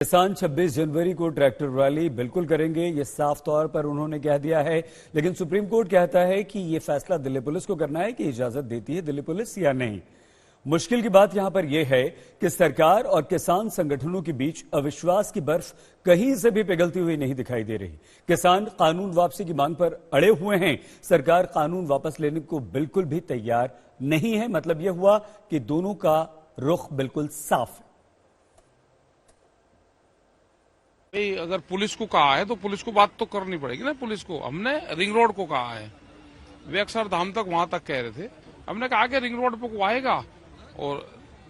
किसान 26 जनवरी को tractor rally बिल्कुल करेंगे, ये साफ तौर पर उन्होंने कह दिया है। लेकिन सुप्रीम कोर्ट कहता है कि ये फैसला दिल्ली पुलिस को करना है कि इजाजत देती है दिल्ली पुलिस या नहीं। मुश्किल की बात यहां पर यह है कि सरकार और किसान संगठनों के बीच अविश्वास की बर्फ कहीं से भी पिघलती हुई नहीं दिखाई दे रही। किसान कानून वापसी की मांग पर अड़े हुए हैं, सरकार कानून वापस लेने को बिल्कुल भी तैयार नहीं है। मतलब यह हुआ कि दोनों का रुख बिल्कुल साफ है। अगर पुलिस को कहा है तो पुलिस को बात तो करनी पड़ेगी ना। पुलिस को हमने रिंग रोड को कहा है, वे अक्षरधाम तक वहां तक कह रहे थे। हमने कहा कि रिंग रोड पे को आएगा और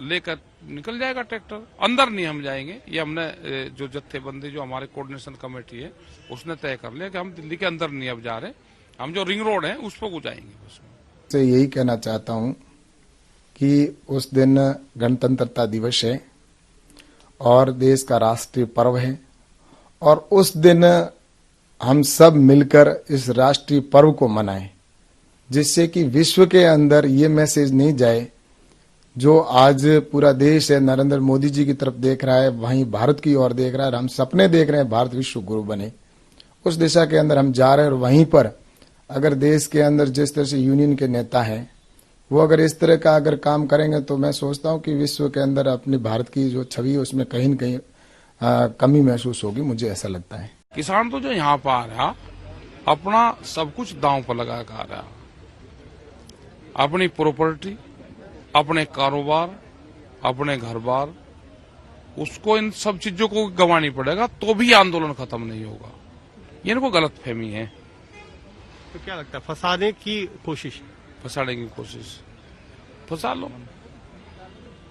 लेकर निकल जाएगा ट्रैक्टर, अंदर नहीं हम जाएंगे। ये हमने जो जत्थेबंदी जो हमारे कोऑर्डिनेशन कमेटी है उसने तय कर लिया कि हम दिल्ली के अंदर नहीं अब जा रहे, हम जो रिंग रोड है उस पर को जाएंगे। उसमें यही कहना चाहता हूं कि उस दिन गणतंत्रता दिवस है और देश का राष्ट्रीय पर्व है, और उस दिन हम सब मिलकर इस राष्ट्रीय पर्व को मनाएं, जिससे कि विश्व के अंदर ये मैसेज नहीं जाए जो आज पूरा देश है नरेंद्र मोदी जी की तरफ देख रहा है, वहीं भारत की ओर देख रहा है और हम सपने देख रहे हैं भारत विश्व गुरु बने। उस दिशा के अंदर हम जा रहे हैं और वहीं पर अगर देश के अंदर जिस तरह से यूनियन के नेता हैं वो अगर इस तरह का अगर काम करेंगे तो मैं सोचता हूं कि विश्व के अंदर अपने भारत की जो छवि है उसमें कहीं न कहीं कमी महसूस होगी, मुझे ऐसा लगता है। किसान तो जो यहाँ पर आ रहा अपना सब कुछ दांव पर लगा कर आ रहा, अपनी प्रॉपर्टी, अपने कारोबार, अपने घर बार, उसको इन सब चीजों को गंवानी पड़ेगा तो भी आंदोलन खत्म नहीं होगा। ये इनको गलत फहमी है। तो क्या लगता है फंसाने की कोशिश? फंसाने की कोशिश फंसा लो,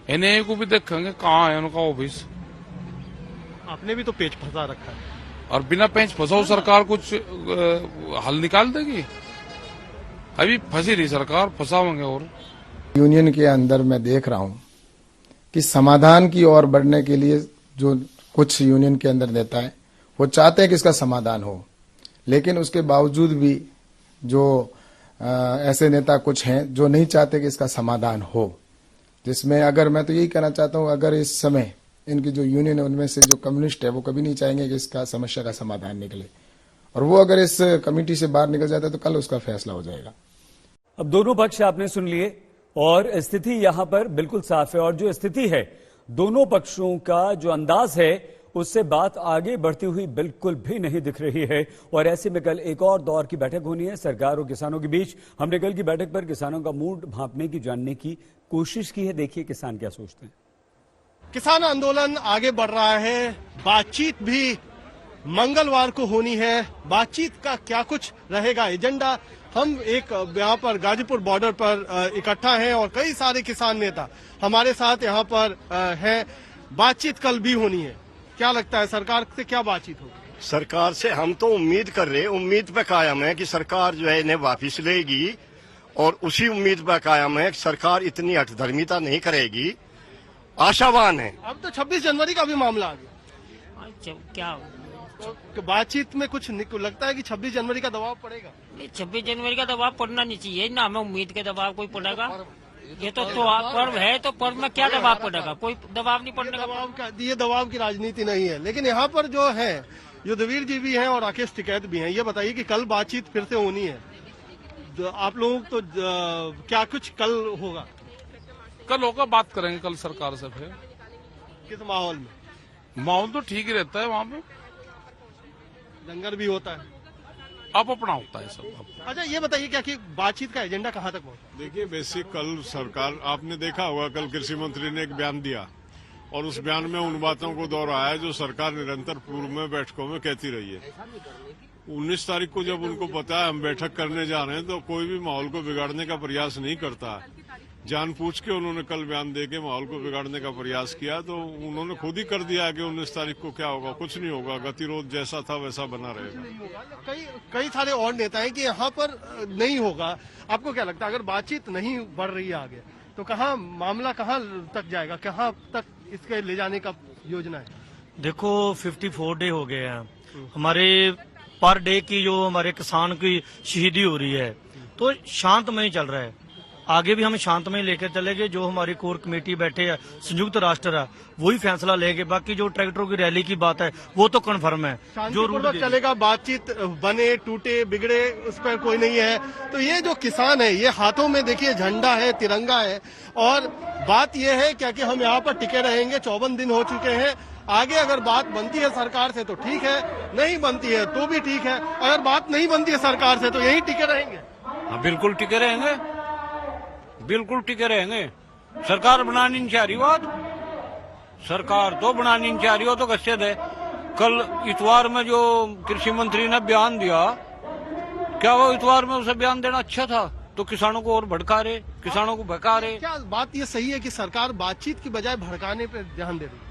इन्हें को भी देखेंगे कहाँ है उनका ऑफिस। आपने भी तो पेच फंसा रखा है और बिना पेच फंसाओ सरकार कुछ हल निकाल देगी? अभी फंसी नहीं सरकार, फंसाओगे। और यूनियन के अंदर मैं देख रहा हूं कि समाधान की ओर बढ़ने के लिए जो कुछ यूनियन के अंदर नेता है वो चाहते हैं कि इसका समाधान हो, लेकिन उसके बावजूद भी जो ऐसे नेता कुछ हैं जो नहीं चाहते कि इसका समाधान हो। जिसमें अगर मैं तो यही कहना चाहता हूं, अगर इस समय इनकी जो यूनियन है उनमें से जो कम्युनिस्ट है वो कभी नहीं चाहेंगे कि इसका समस्या का समाधान निकले, और वो अगर इस कमेटी से बाहर निकल जाता है तो कल उसका फैसला हो जाएगा। अब दोनों पक्ष आपने सुन लिए और स्थिति यहां पर बिल्कुल साफ है, और जो स्थिति है दोनों पक्षों का जो अंदाज है उससे बात आगे बढ़ती हुई बिल्कुल भी नहीं दिख रही है। और ऐसे में कल एक और दौर की बैठक होनी है सरकार और किसानों के बीच। हमने कल की बैठक पर किसानों का मूड भांपने की, जानने की कोशिश की है। देखिए किसान क्या सोचते हैं। किसान आंदोलन आगे बढ़ रहा है, बातचीत भी मंगलवार को होनी है। बातचीत का क्या कुछ रहेगा एजेंडा, हम एक यहाँ पर गाजीपुर बॉर्डर पर इकट्ठा हैं और कई सारे किसान नेता हमारे साथ यहाँ पर हैं। बातचीत कल भी होनी है, क्या लगता है सरकार से क्या बातचीत होगी? सरकार से हम तो उम्मीद कर रहे हैं, उम्मीद पे कायम है कि सरकार जो है इन्हें वापिस लेगी, और उसी उम्मीद पे कायम है कि सरकार इतनी हठधर्मिता नहीं करेगी, आशावान है। अब तो 26 जनवरी का भी मामला आ गया, क्या तो बातचीत में कुछ लगता है कि 26 जनवरी का दबाव पड़ेगा? 26 जनवरी का दबाव पड़ना नहीं चाहिए ना, हमें उम्मीद के दबाव कोई पड़ेगा। ये तो पर्व है, तो पर्व में क्या दबाव पड़ेगा? कोई दबाव नहीं पड़ने का। ये दबाव की राजनीति नहीं है। लेकिन यहाँ पर जो है युद्धवीर जी भी हैं और राकेश टिकैत भी हैं। ये बताइए कि कल बातचीत फिर से होनी है, आप लोग तो क्या कुछ कल होगा? कल होगा, बात करेंगे कल सरकार से। फिर किस माहौल में? माहौल तो ठीक ही रहता है, वहाँ पे लंगर भी होता है, अब अपना होता है सब। अच्छा ये बताइए क्या कि बातचीत का एजेंडा कहाँ तक पहुंचा? देखिए बेसिक कल सरकार, आपने देखा होगा कल कृषि मंत्री ने एक बयान दिया और उस बयान में उन बातों को दोहराया जो सरकार निरंतर पूर्व में बैठकों में कहती रही है। 19 तारीख को जब उनको पता है हम बैठक करने जा रहे हैं तो कोई भी माहौल को बिगाड़ने का प्रयास नहीं करता। जानबूझ के उन्होंने कल बयान देके माहौल को बिगाड़ने का प्रयास किया, तो उन्होंने खुद ही कर दिया कि 19 तारीख को क्या होगा, कुछ नहीं होगा, गतिरोध जैसा था वैसा बना रहेगा। कई सारे और नेता हैं कि यहाँ पर नहीं होगा। आपको क्या लगता है अगर बातचीत नहीं बढ़ रही है आगे तो कहाँ मामला कहाँ तक जाएगा, कहाँ तक इसके ले जाने का योजना है? देखो 54 डे हो गए हैं हमारे, पर डे की जो हमारे किसान की शहीदी हो रही है तो शांतमय चल रहा है। आगे भी हम शांतमय लेकर चलेंगे। जो हमारी कोर कमेटी बैठे है, संयुक्त राष्ट्र है, वही फैसला लेंगे। बाकी जो ट्रैक्टरों की रैली की बात है वो तो कन्फर्म है। जो शांतिपूर्वक चलेगा, बातचीत बने टूटे बिगड़े उस पर कोई नहीं है। तो ये जो किसान है, ये हाथों में देखिए झंडा है, तिरंगा है, और बात ये है क्या कि हम यहाँ पर टिके रहेंगे। 54 दिन हो चुके हैं। आगे अगर बात बनती है सरकार से तो ठीक है, नहीं बनती है तो भी ठीक है। अगर बात नहीं बनती है सरकार से तो यही टिके रहेंगे। हाँ, बिल्कुल टिके रहेंगे, बिल्कुल टिके रहेंगे। सरकार बनानी नहीं चाह रही, बात सरकार तो बनानी नहीं चाह रही हो तो कैसे दे। कल इतवार में जो कृषि मंत्री ने बयान दिया, क्या वो इतवार में उसे बयान देना अच्छा था? तो किसानों को और भड़का रहे, किसानों को भड़का रहे। क्या बात ये सही है कि सरकार बातचीत की बजाय भड़काने पर ध्यान दे रही है?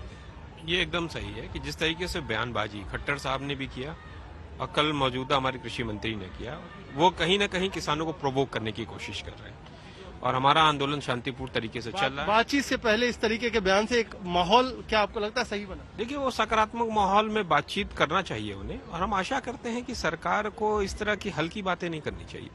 ये एकदम सही है कि जिस तरीके से बयानबाजी खट्टर साहब ने भी किया और कल मौजूदा हमारे कृषि मंत्री ने किया, वो कहीं ना कहीं किसानों को प्रोवोक करने की कोशिश कर रहे हैं। और हमारा आंदोलन शांतिपूर्ण तरीके से चल रहा है। बातचीत से पहले इस तरीके के बयान से एक माहौल क्या आपको लगता है सही बना? देखिए, वो सकारात्मक माहौल में बातचीत करना चाहिए उन्हें, और हम आशा करते हैं कि सरकार को इस तरह की हल्की बातें नहीं करनी चाहिए।